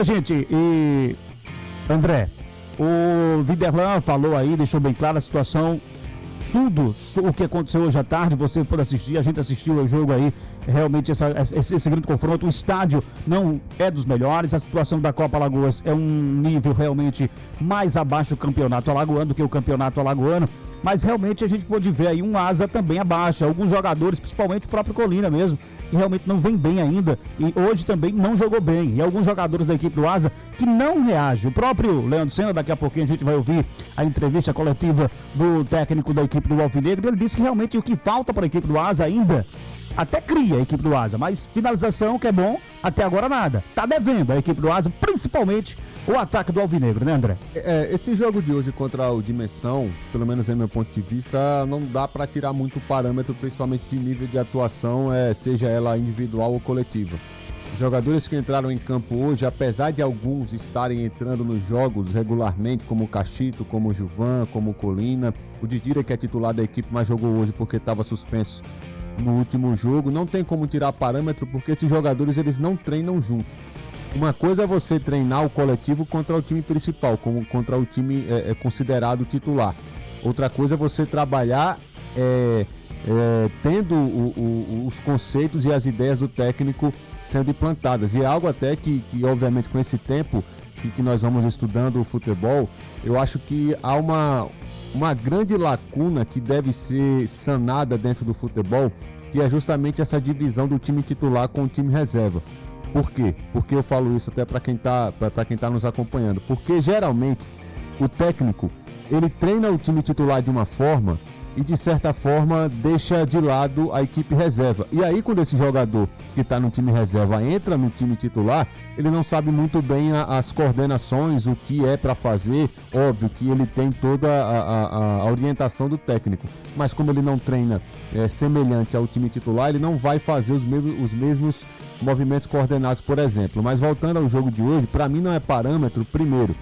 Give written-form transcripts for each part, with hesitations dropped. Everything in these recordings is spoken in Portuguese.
Gente, e André, o Viderlan falou aí, deixou bem clara a situação, tudo o que aconteceu hoje à tarde, você pôde assistir, a gente assistiu o jogo aí, realmente esse grande confronto, o estádio não é dos melhores, a situação da Copa Alagoas é um nível realmente mais abaixo do campeonato alagoano do que o campeonato alagoano, mas realmente a gente pôde ver aí um asa também abaixo, alguns jogadores, principalmente o próprio Colina mesmo, que realmente não vem bem ainda e hoje também não jogou bem. E alguns jogadores da equipe do Asa que não reagem. O próprio Leandro Senna, daqui a pouquinho a gente vai ouvir a entrevista coletiva do técnico da equipe do Alvinegro. Ele disse que realmente o que falta para a equipe do Asa ainda, até cria a equipe do Asa, mas finalização que é bom, até agora nada. Tá devendo a equipe do Asa, principalmente o ataque do Alvinegro, né, André? Esse jogo de hoje contra o Dimensão, pelo menos do meu ponto de vista, não dá para tirar muito parâmetro, principalmente de nível de atuação, seja ela individual ou coletiva. Os jogadores que entraram em campo hoje, apesar de alguns estarem entrando nos jogos regularmente, como o Cachito, como o Gilvan, como o Colina, o Didira, que é titular da equipe, mas jogou hoje porque estava suspenso no último jogo, não tem como tirar parâmetro porque esses jogadores eles não treinam juntos. Uma coisa é você treinar o coletivo contra o time principal, como contra o time considerado titular. Outra coisa é você trabalhar tendo os conceitos e as ideias do técnico sendo implantadas. E é algo até que obviamente, com esse tempo que nós vamos estudando o futebol, eu acho que há uma grande lacuna que deve ser sanada dentro do futebol, que é justamente essa divisão do time titular com o time reserva. Por quê? Porque eu falo isso até para quem tá nos acompanhando. Porque geralmente o técnico ele treina o time titular de uma forma e de certa forma deixa de lado a equipe reserva. E aí quando esse jogador que está no time reserva entra no time titular, ele não sabe muito bem as coordenações, o que é para fazer. Óbvio que ele tem toda a orientação do técnico, mas como ele não treina semelhante ao time titular, ele não vai fazer os mesmos movimentos coordenados, por exemplo. Mas voltando ao jogo de hoje, para mim não é parâmetro, primeiro,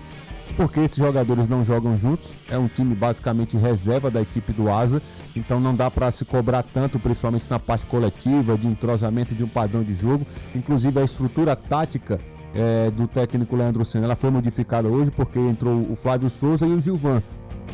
porque esses jogadores não jogam juntos, é um time basicamente reserva da equipe do Asa, então não dá para se cobrar tanto, principalmente na parte coletiva, de entrosamento de um padrão de jogo. Inclusive a estrutura tática do técnico Leandro Senna, ela foi modificada hoje porque entrou o Flávio Souza e o Gilvan,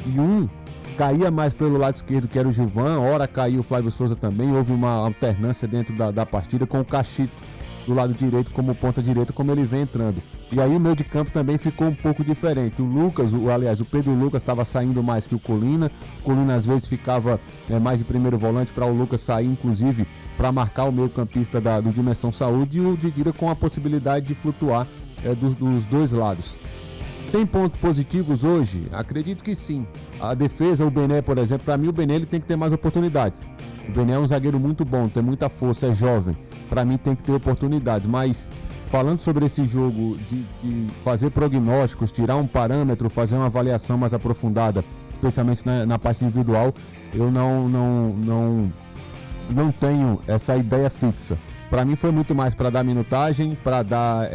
e um caía mais pelo lado esquerdo, que era o Gilvan, ora caiu o Flávio Souza também, houve uma alternância dentro da partida com o Cachito do lado direito como ponta direita, como ele vem entrando. E aí o meio de campo também ficou um pouco diferente. O Lucas, o Pedro Lucas estava saindo mais que o Colina às vezes ficava mais de primeiro volante para o Lucas sair, inclusive, para marcar o meio campista do Dimensão Saúde, e o Didira com a possibilidade de flutuar dos dois lados. Tem pontos positivos hoje? Acredito que sim. A defesa, o Bené, por exemplo, para mim o Bené ele tem que ter mais oportunidades. O Bené é um zagueiro muito bom, tem muita força, é jovem. Para mim tem que ter oportunidades, mas falando sobre esse jogo de fazer prognósticos, tirar um parâmetro, fazer uma avaliação mais aprofundada, especialmente na parte individual, eu não tenho essa ideia fixa. Para mim foi muito mais para dar minutagem, para dar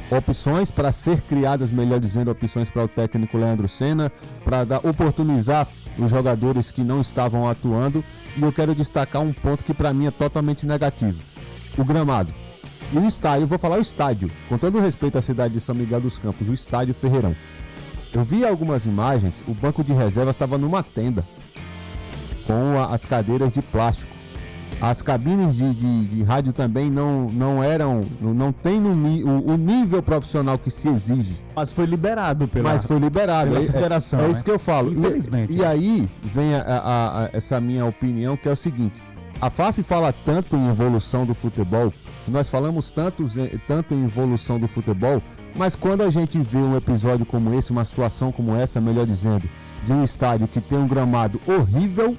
opções, para ser criadas, melhor dizendo, opções para o técnico Leandro Senna, para oportunizar os jogadores que não estavam atuando. E eu quero destacar um ponto que para mim é totalmente negativo: o gramado. E o estádio, eu vou falar o estádio, com todo respeito à cidade de São Miguel dos Campos, o estádio Ferreirão. Eu vi algumas imagens, o banco de reservas estava numa tenda, com as cadeiras de plástico. As cabines de rádio também não tem o nível profissional que se exige. Mas foi liberado pela federação. É isso que eu falo. Infelizmente. E aí vem essa minha opinião, que é o seguinte: a FAF fala tanto em evolução do futebol, nós falamos tanto em evolução do futebol, mas quando a gente vê um episódio como esse, uma situação como essa, melhor dizendo, de um estádio que tem um gramado horrível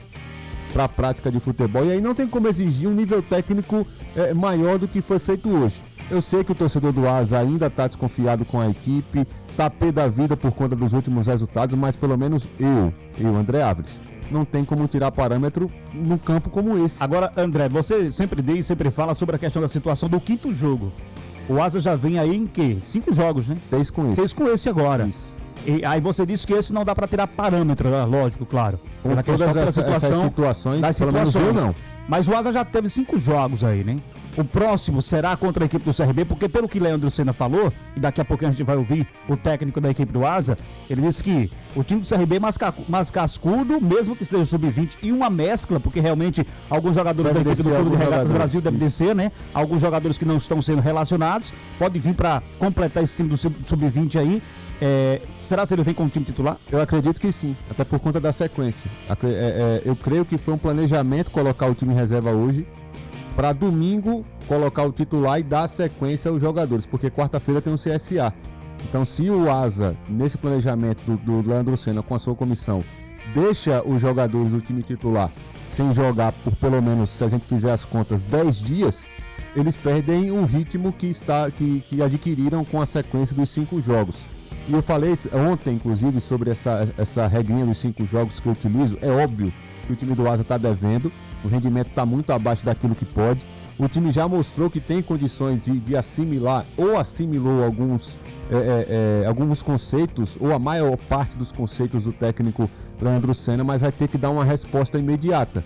para a prática de futebol, e aí não tem como exigir um nível técnico maior do que foi feito hoje. Eu sei que o torcedor do Asa ainda está desconfiado com a equipe, está pé da vida por conta dos últimos resultados, mas pelo menos eu, André Áviles, não tem como tirar parâmetro num campo como esse. Agora, André, você sempre diz e sempre fala sobre a questão da situação do quinto jogo. O Asa já vem aí em quê? 5 jogos, né? 6 com esse. 6 com esse agora. Isso. E aí você disse que esse não dá para tirar parâmetro, né? Lógico, claro. Com todas essas situações, das pelo menos eu não. Mas o Asa já teve 5 jogos aí, né? O próximo será contra a equipe do CRB, porque pelo que Leandro Senna falou, e daqui a pouquinho a gente vai ouvir o técnico da equipe do Asa, ele disse que o time do CRB é mais cascudo, mesmo que seja sub-20, e uma mescla, porque realmente alguns jogadores da equipe do Clube de Regatas Brasil devem descer, né? Alguns jogadores que não estão sendo relacionados, pode vir para completar esse time do sub-20 aí. Será se ele vem com o time titular? Eu acredito que sim, até por conta da sequência. Eu creio que foi um planejamento colocar o time em reserva hoje, para domingo colocar o titular e dar sequência aos jogadores, porque quarta-feira tem um CSA. Então, se o Asa, nesse planejamento do Leandro Senna com a sua comissão, deixa os jogadores do time titular sem jogar por pelo menos, se a gente fizer as contas, 10 dias, eles perdem o ritmo que adquiriram com a sequência dos 5 jogos. E eu falei ontem, inclusive, sobre essa regrinha dos 5 jogos que eu utilizo. É óbvio que o time do Asa está devendo, o rendimento está muito abaixo daquilo que pode. O time já mostrou que tem condições de assimilar, ou assimilou alguns conceitos, ou a maior parte dos conceitos do técnico Leandro Senna, mas vai ter que dar uma resposta imediata,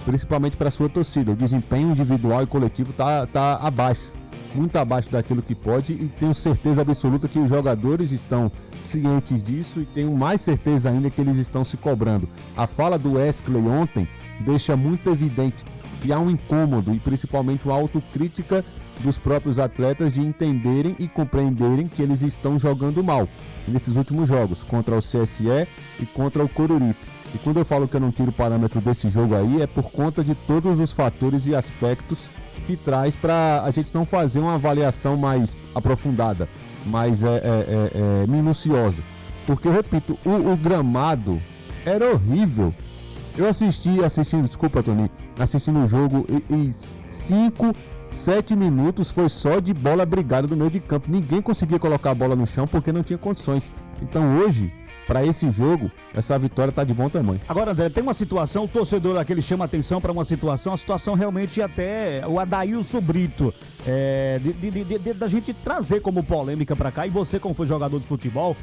principalmente para a sua torcida. O desempenho individual e coletivo está abaixo, muito abaixo daquilo que pode, e tenho certeza absoluta que os jogadores estão cientes disso e tenho mais certeza ainda que eles estão se cobrando. A fala do Wesley ontem deixa muito evidente que há um incômodo e principalmente uma autocrítica dos próprios atletas de entenderem e compreenderem que eles estão jogando mal nesses últimos jogos, contra o CSE e contra o Coruripe. E quando eu falo que eu não tiro o parâmetro desse jogo aí, é por conta de todos os fatores e aspectos que traz para a gente não fazer uma avaliação mais aprofundada, mais minuciosa. Porque, eu repito, o gramado era horrível. Eu assistindo o jogo e 5, 7 minutos foi só de bola brigada no meio de campo. Ninguém conseguia colocar a bola no chão porque não tinha condições. Então hoje, para esse jogo, essa vitória tá de bom tamanho. Agora, André, tem uma situação, o torcedor aqui ele chama atenção para uma situação, a situação realmente até o Adailson Brito, da gente trazer como polêmica para cá, e você, como foi jogador de futebol,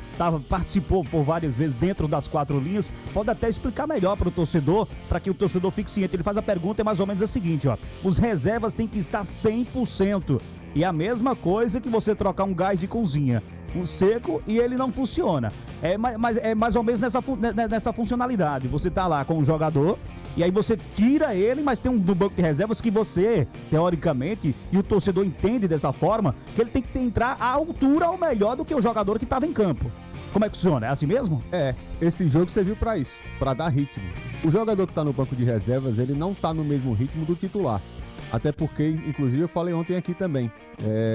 participou por várias vezes dentro das 4 linhas, pode até explicar melhor para o torcedor, para que o torcedor fique ciente. Ele faz a pergunta, é mais ou menos a seguinte, ó: os reservas têm que estar 100%, e a mesma coisa que você trocar um gás de cozinha, um seco, e ele não funciona. É mais ou menos nessa funcionalidade. Você tá lá com o jogador e aí você tira ele, mas tem um do banco de reservas que você, teoricamente, e o torcedor entende dessa forma, que ele tem que entrar à altura ou melhor do que o jogador que estava em campo. Como é que funciona? É assim mesmo? Esse jogo serviu para isso, para dar ritmo. O jogador que tá no banco de reservas, ele não tá no mesmo ritmo do titular. Até porque, inclusive, eu falei ontem aqui também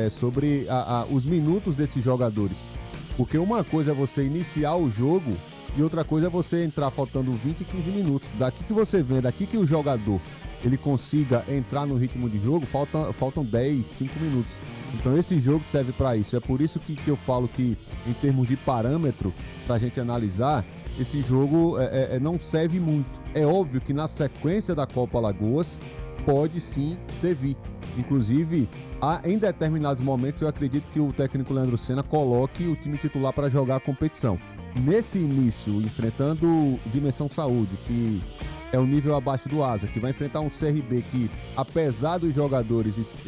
sobre os minutos desses jogadores. Porque uma coisa é você iniciar o jogo e outra coisa é você entrar faltando 20 e 15 minutos. Daqui que você vê, daqui que o jogador ele consiga entrar no ritmo de jogo, faltam 10, 5 minutos. Então esse jogo serve para isso. É por isso que eu falo que, em termos de parâmetro, para a gente analisar, esse jogo não serve muito. É óbvio que na sequência da Copa Alagoas pode sim servir. Inclusive, em determinados momentos, eu acredito que o técnico Leandro Senna coloque o time titular para jogar a competição. Nesse início, enfrentando o Dimensão Saúde, que é o nível abaixo do Asa, que vai enfrentar um CRB que, apesar dos jogadores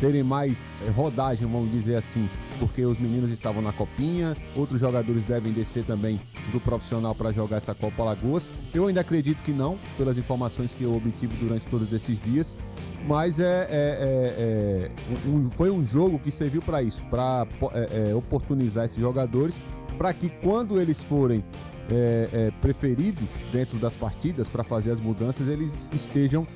terem mais rodagem, vamos dizer assim, porque os meninos estavam na copinha, outros jogadores devem descer também do profissional para jogar essa Copa Alagoas. Eu ainda acredito que não, pelas informações que eu obtive durante todos esses dias, mas foi um jogo que serviu para isso, para oportunizar esses jogadores, para que quando eles forem preferidos dentro das partidas para fazer as mudanças, eles estejam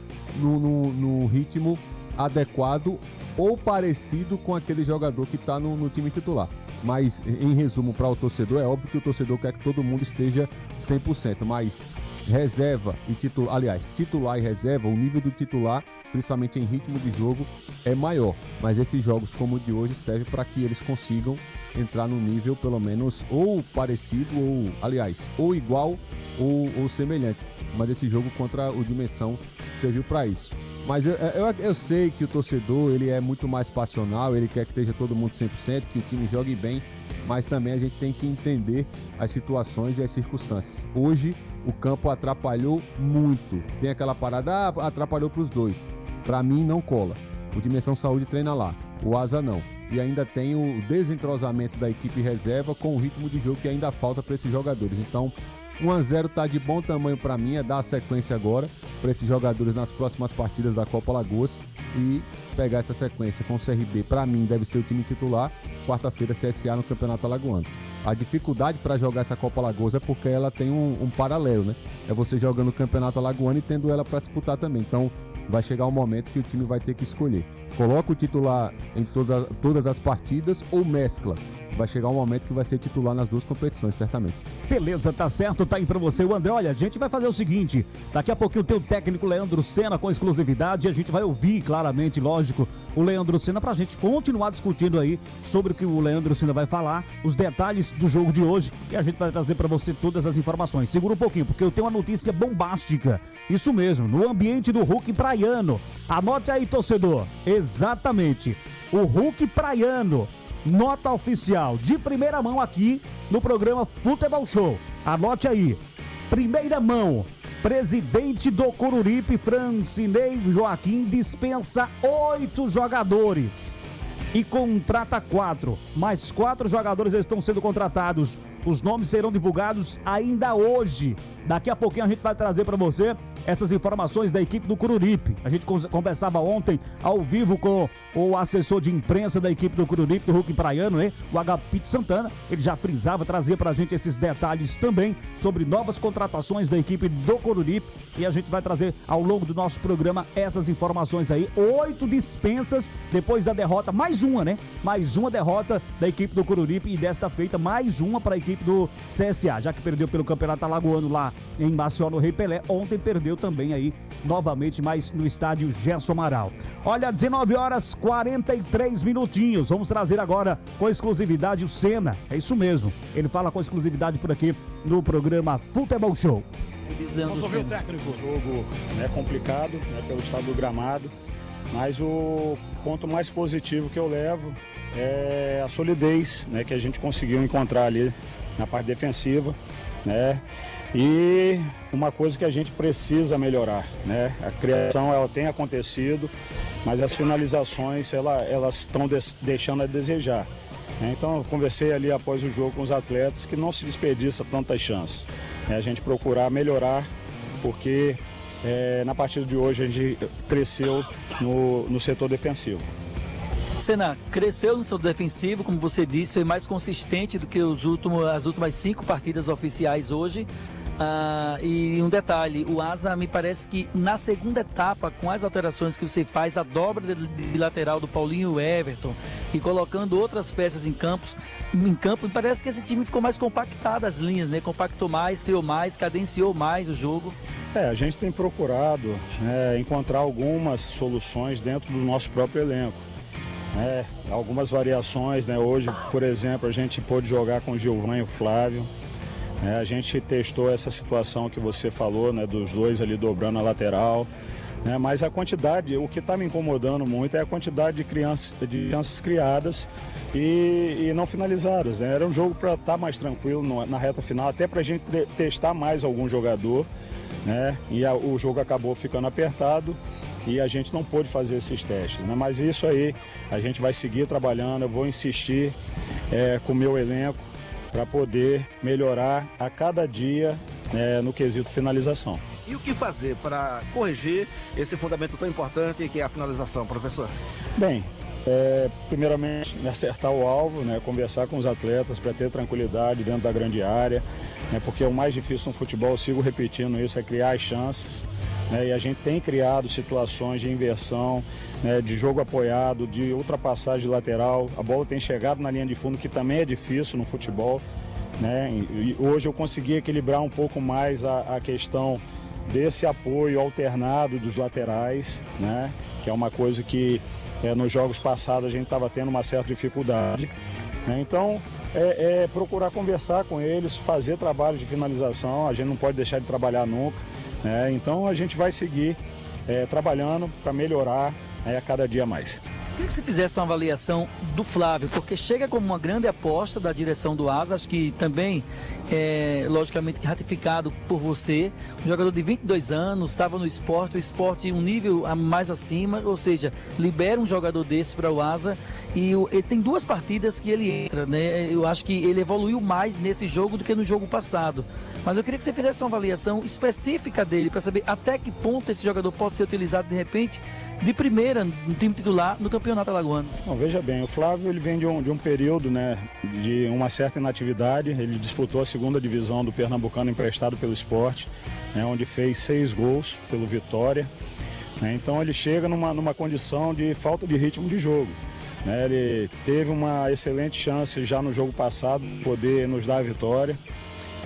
no ritmo adequado ou parecido com aquele jogador que está no time titular. Mas, em resumo, para o torcedor, é óbvio que o torcedor quer que todo mundo esteja 100%, mas reserva e titular, aliás, titular e reserva, o nível do titular, principalmente em ritmo de jogo, é maior. Mas esses jogos como o de hoje servem para que eles consigam entrar no nível pelo menos ou parecido, ou, aliás, ou igual ou semelhante. Mas esse jogo contra o Dimensão serviu para isso. Mas eu sei que o torcedor ele é muito mais passional, ele quer que esteja todo mundo 100%, que o time jogue bem. mas também a gente tem que entender as situações e as circunstâncias. Hoje, o campo atrapalhou muito. Tem aquela parada, atrapalhou para os dois. Para mim, não cola. O Dimensão Saúde treina lá, o Asa não. E ainda tem o desentrosamento da equipe reserva com o ritmo de jogo que ainda falta para esses jogadores. Então, 1-0 tá de bom tamanho para mim, é dar a sequência agora para esses jogadores nas próximas partidas da Copa Alagoas e pegar essa sequência com o CRB. Para mim, deve ser o time titular. Quarta-feira, CSA no Campeonato Alagoano. A dificuldade para jogar essa Copa Alagoas é porque ela tem um paralelo, né? É você jogando o Campeonato Alagoano e tendo ela para disputar também. Então, vai chegar um momento que o time vai ter que escolher. Coloca o titular em todas as partidas ou mescla. Vai chegar um momento que vai ser titular nas duas competições, certamente. Beleza, tá certo, tá aí pra você o André. Olha, a gente vai fazer o seguinte, daqui a pouquinho tem o técnico Leandro Senna com exclusividade e a gente vai ouvir claramente, lógico, o Leandro Senna pra gente continuar discutindo aí sobre o que o Leandro Senna vai falar, os detalhes do jogo de hoje e a gente vai trazer pra você todas as informações. Segura um pouquinho, porque eu tenho uma notícia bombástica, isso mesmo, no ambiente do Hulk praiano. Anote aí, torcedor, exatamente, o Hulk praiano. Nota oficial de primeira mão aqui no programa Futebol Show. Anote aí, primeira mão, presidente do Coruripe, Francinei Joaquim, dispensa 8 jogadores e contrata 4. Mais 4 jogadores estão sendo contratados. Os nomes serão divulgados ainda hoje. Daqui a pouquinho a gente vai trazer para você essas informações da equipe do Coruripe. A gente conversava ontem ao vivo com o assessor de imprensa da equipe do Coruripe, do Hulk praiano, né? O Agapito Santana. Ele já frisava, trazia pra gente esses detalhes também sobre novas contratações da equipe do Coruripe. E a gente vai trazer ao longo do nosso programa essas informações aí. 8 dispensas depois da derrota, mais uma, né? Mais uma derrota da equipe do Coruripe e desta feita mais uma para a equipe do CSA, já que perdeu pelo Campeonato Alagoano lá em Maceió, no Rei Pelé. Ontem perdeu também aí novamente, mas no estádio Gerson Amaral. Olha, 19h43 minutinhos. Vamos trazer agora com exclusividade o Senna. É isso mesmo. Ele fala com exclusividade por aqui no programa Futebol Show. Vamos ouvir o técnico. O jogo é complicado, né, pelo estado do gramado, mas o ponto mais positivo que eu levo é a solidez, né, que a gente conseguiu encontrar ali na parte defensiva, né? E uma coisa que a gente precisa melhorar, né? A criação ela tem acontecido, mas as finalizações elas estão deixando a desejar. Então eu conversei ali após o jogo com os atletas que não se desperdiça tantas chances. A gente procurar melhorar, porque na partida de hoje a gente cresceu no setor defensivo. Senna, cresceu no setor defensivo, como você disse, foi mais consistente do que as últimas 5 partidas oficiais hoje. E um detalhe, o Asa me parece que na segunda etapa, com as alterações que você faz, a dobra de lateral do Paulinho e Everton e colocando outras peças em campo, me parece que esse time ficou mais compactado as linhas, né? Compactou mais, criou mais, cadenciou mais o jogo. A gente tem procurado encontrar algumas soluções dentro do nosso próprio elenco. Algumas variações, né? Hoje, por exemplo, a gente pôde jogar com o Gilvan e o Flávio. A gente testou essa situação que você falou, né? Dos dois ali dobrando a lateral. Mas a quantidade, o que está me incomodando muito é a quantidade de chances criadas e não finalizadas, né? Era um jogo para estar mais tranquilo na reta final, até para a gente testar mais algum jogador, né? E o jogo acabou ficando apertado e a gente não pôde fazer esses testes, né? Mas isso aí a gente vai seguir trabalhando, eu vou insistir com o meu elenco para poder melhorar a cada dia no quesito finalização. E o que fazer para corrigir esse fundamento tão importante que é a finalização, professor? Bem, primeiramente acertar o alvo, né? Conversar com os atletas para ter tranquilidade dentro da grande área, né? Porque o mais difícil no futebol, eu sigo repetindo isso, é criar as chances. E a gente tem criado situações de inversão, né, de jogo apoiado, de ultrapassagem de lateral. A bola tem chegado na linha de fundo, que também é difícil no futebol, né? E hoje eu consegui equilibrar um pouco mais a questão desse apoio alternado dos laterais, né? Que é uma coisa que nos jogos passados a gente estava tendo uma certa dificuldade, né? Então procurar conversar com eles, fazer trabalho de finalização. A gente não pode deixar de trabalhar nunca. Então a gente vai seguir trabalhando para melhorar a cada dia mais. Queria que você fizesse uma avaliação do Flávio, porque chega como uma grande aposta da direção do Asa, acho que também é logicamente ratificado por você, um jogador de 22 anos, estava no esporte, o esporte um nível mais acima, ou seja, libera um jogador desse para o Asa e ele tem 2 partidas que ele entra, né? Eu acho que ele evoluiu mais nesse jogo do que no jogo passado. Mas eu queria que você fizesse uma avaliação específica dele para saber até que ponto esse jogador pode ser utilizado de repente de primeira no time titular no Campeonato Alagoano. Não, veja bem, o Flávio ele vem de um período, né, de uma certa inatividade. Ele disputou a 2ª divisão do Pernambucano emprestado pelo Sport, né, onde fez 6 gols pelo Vitória. Né, então ele chega numa condição de falta de ritmo de jogo. Né, ele teve uma excelente chance já no jogo passado de poder nos dar a vitória.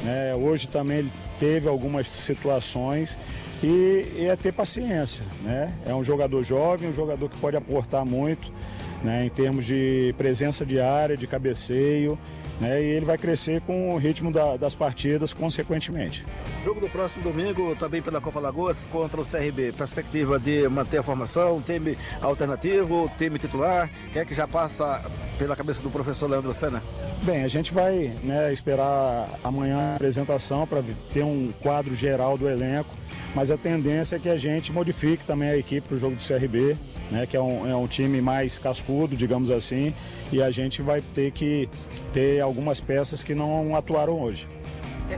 Né, hoje também ele teve algumas situações e é ter paciência, né? É um jogador jovem, um jogador que pode aportar muito, né, em termos de presença de área, de cabeceio, né, e ele vai crescer com o ritmo das partidas consequentemente. Jogo do próximo domingo, também pela Copa Alagoas, contra o CRB. Perspectiva de manter a formação, time alternativo, time titular, o que já passa pela cabeça do professor Leandro Senna? Bem, a gente vai, né, esperar amanhã a apresentação para ter um quadro geral do elenco, mas a tendência é que a gente modifique também a equipe para o jogo do CRB, né, que é um time mais cascudo, digamos assim, e a gente vai ter que ter algumas peças que não atuaram hoje.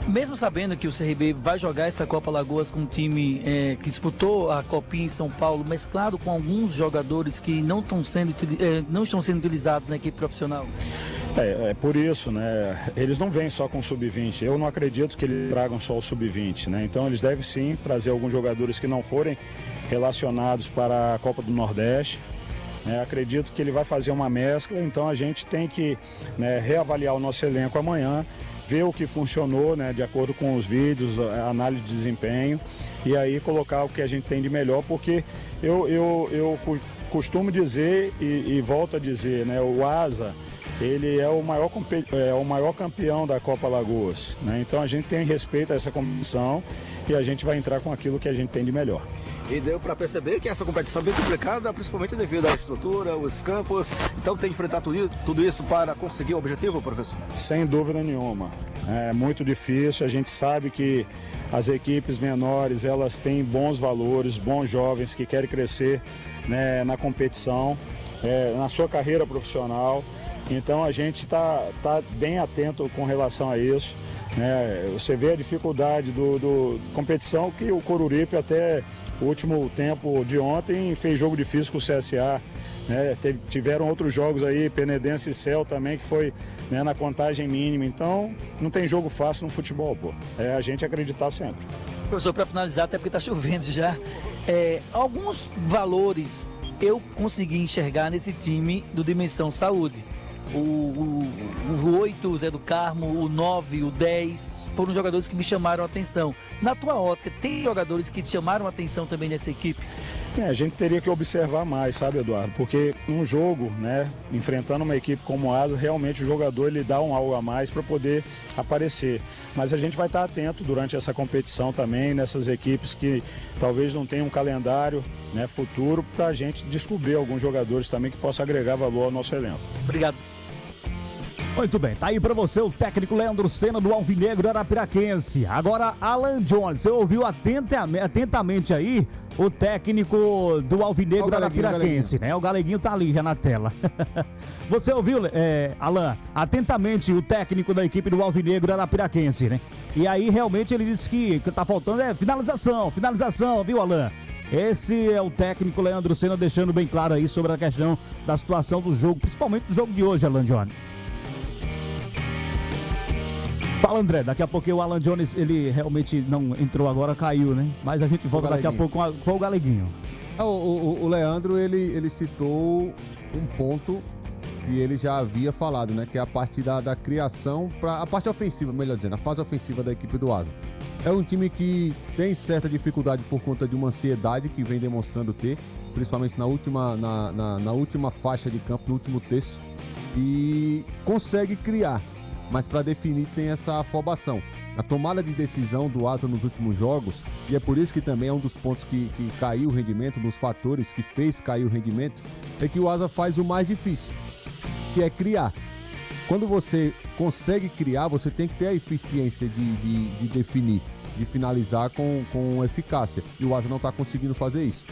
Mesmo sabendo que o CRB vai jogar essa Copa Alagoas com um time que disputou a Copinha em São Paulo, mesclado com alguns jogadores que não estão sendo utilizados na equipe profissional? É por isso, né? Eles não vêm só com o sub-20. Eu não acredito que eles tragam só o sub-20, né? Então eles devem sim trazer alguns jogadores que não forem relacionados para a Copa do Nordeste. Acredito que ele vai fazer uma mescla, então a gente tem que, né, reavaliar o nosso elenco amanhã, ver o que funcionou, né, de acordo com os vídeos, a análise de desempenho, e aí colocar o que a gente tem de melhor, porque eu costumo dizer e volto a dizer, né, o Asa, ele é o maior campeão da Copa Alagoas, né? Então a gente tem respeito a essa competição e a gente vai entrar com aquilo que a gente tem de melhor. E deu para perceber que essa competição é bem complicada, principalmente devido à estrutura, os campos. Então tem que enfrentar tudo isso para conseguir o objetivo, professor? Sem dúvida nenhuma. É muito difícil, a gente sabe que as equipes menores, elas têm bons valores, bons jovens que querem crescer, né, na competição, na sua carreira profissional. Então a gente está bem atento com relação a isso. Né? Você vê a dificuldade do competição que o Coruripe até o último tempo de ontem fez jogo difícil com o CSA. Né? Tiveram outros jogos aí, Penedense e Céu também, que foi, né, na contagem mínima. Então não tem jogo fácil no futebol, pô. É a gente acreditar sempre. Professor, para finalizar, até porque está chovendo já, alguns valores eu consegui enxergar nesse time do Dimensão Saúde. O 8, o Zé do Carmo, o 9, o 10, foram jogadores que me chamaram a atenção. Na tua ótica, tem jogadores que te chamaram a atenção também nessa equipe? A gente teria que observar mais, sabe, Eduardo? Porque um jogo, né, enfrentando uma equipe como o Asa, realmente o jogador ele dá um algo a mais para poder aparecer. Mas a gente vai estar atento durante essa competição também, nessas equipes que talvez não tenham um calendário, né, futuro, para a gente descobrir alguns jogadores também que possam agregar valor ao nosso elenco. Obrigado. Muito bem, tá aí pra você o técnico Leandro Senna do Alvinegro Arapiraquense. Agora, Alan Jones, você ouviu atentamente aí o técnico do Alvinegro Arapiraquense, né? O Galeguinho tá ali já na tela. Você ouviu, Alan, atentamente o técnico da equipe do Alvinegro Arapiraquense, né? E aí realmente ele disse que tá faltando finalização, viu, Alan? Esse é o técnico Leandro Senna deixando bem claro aí sobre a questão da situação do jogo, principalmente do jogo de hoje, Alan Jones. Fala, André, daqui a pouco o Alan Jones, ele realmente não entrou agora, caiu, né? Mas a gente volta daqui a pouco com o Galeguinho. O Leandro, ele citou um ponto que ele já havia falado, né? Que é a parte da criação, a parte ofensiva, melhor dizendo, a fase ofensiva da equipe do Asa. É um time que tem certa dificuldade por conta de uma ansiedade que vem demonstrando ter, principalmente na última faixa de campo, no último terço, e consegue criar. Mas para definir tem essa afobação. A tomada de decisão do Asa nos últimos jogos, e é por isso que também é um dos pontos que caiu o rendimento, dos fatores que fez cair o rendimento, é que o Asa faz o mais difícil, que é criar. Quando você consegue criar, você tem que ter a eficiência de definir, de finalizar com eficácia. E o Asa não está conseguindo fazer isso.